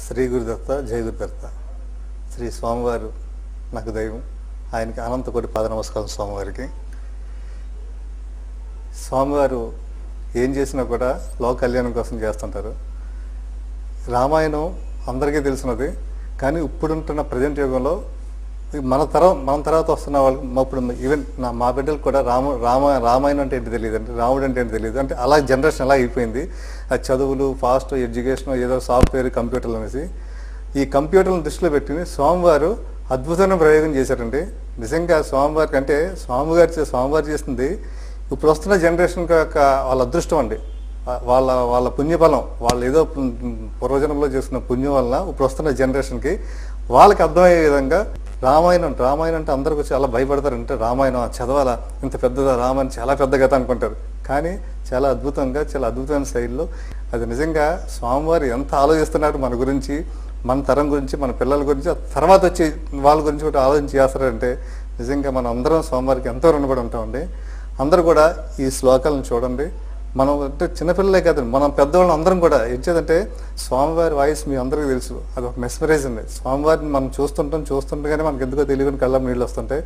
శ్రీ గురుదత్త జయ గురుదత్త. శ్రీ స్వామివారు నాకు దైవం. ఆయనకి అనంత కోటి పాద నమస్కారం. స్వామివారికి స్వామివారు ఏం చేసినా కూడా లోక కళ్యాణం కోసం చేస్తుంటారు. రామాయణం అందరికీ తెలిసినది, కానీ ఇప్పుడుంటున్న ప్రజెంట్ యుగంలో మన తర్వాత వస్తున్న వాళ్ళు ఇప్పుడు ఈవెన్ మా బిడ్డలు కూడా రామాయణం అంటే ఏంటి తెలియదు అంటే రాముడు అంటే ఏంటి తెలియదు అంటే అలా జనరేషన్ అలా అయిపోయింది. ఆ చదువులు ఫాస్ట్ ఎడ్యుకేషన్ ఏదో సాఫ్ట్వేర్ కంప్యూటర్లు అనేసి ఈ కంప్యూటర్లను దృష్టిలో పెట్టుకుని స్వామివారు అద్భుతమైన ప్రయోగం చేశారండి. నిజంగా స్వామివారికి అంటే స్వామివారు చేస్తుంది ఇప్పుడు వస్తున్న జనరేషన్ వాళ్ళ అదృష్టం అండి. వాళ్ళ పుణ్యఫలం, వాళ్ళు ఏదో పూర్వజనంలో చేసుకున్న పుణ్యం వలన ఇప్పుడు వస్తున్న జనరేషన్కి వాళ్ళకి అర్థమయ్యే విధంగా రామాయణం అంటే అందరికీ చాలా భయపడతారు. అంటే రామాయణం చదవాలా, ఇంత పెద్దదా రామాయణం, చాలా పెద్ద కథ అనుకుంటారు. కానీ చాలా అద్భుతంగా, చాలా అద్భుతమైన శైలిలో అది నిజంగా స్వామివారు ఎంత ఆలోచిస్తున్నారు మన గురించి, మన తరం గురించి, మన పిల్లల గురించి, తర్వాత వచ్చి వాళ్ళ గురించి కూడా ఆలోచన చేస్తారంటే నిజంగా మనం అందరం స్వామివారికి ఎంతో రుణపడి ఉంటామండి. అందరూ కూడా ఈ శ్లోకాలను చూడండి. మనం అంటే చిన్నపిల్లలే కాదండి, మనం పెద్దవాళ్ళం అందరం కూడా ఏంటంటే స్వామివారి వాయిస్ మీ అందరికీ తెలుసు, అది ఒక మెస్మరైజ్ అండి. స్వామివారిని మనం చూస్తుండగానే మనకు ఎందుకో తెలియని కళ్ళ నీళ్ళు వస్తుంటాయి.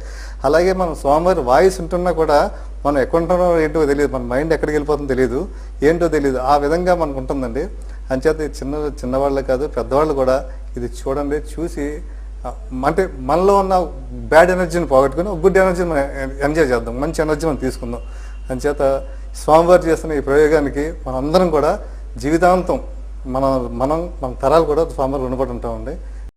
అలాగే మనం స్వామివారి వాయిస్ ఉంటున్నా కూడా మనం ఎక్కడ ఉంటున్నామో ఏంటో తెలియదు, మన మైండ్ ఎక్కడికి వెళ్ళిపోతుందో తెలియదు, ఏంటో తెలియదు, ఆ విధంగా మనకు ఉంటుందండి. అంచేత చిన్నవాళ్ళే కాదు పెద్దవాళ్ళు కూడా ఇది చూడండి. చూసి అంటే మనలో ఉన్న బ్యాడ్ ఎనర్జీని పోగొట్టుకుని గుడ్ ఎనర్జీని ఎంజాయ్ చేద్దాం, మంచి ఎనర్జీ మనం తీసుకుందాం. అంచేత స్వామివారు చేస్తున్న ఈ ప్రయోగానికి మనందరం కూడా జీవితాంతం మన తరాలు కూడా స్వామివారు రుణపడి ఉంటామండి.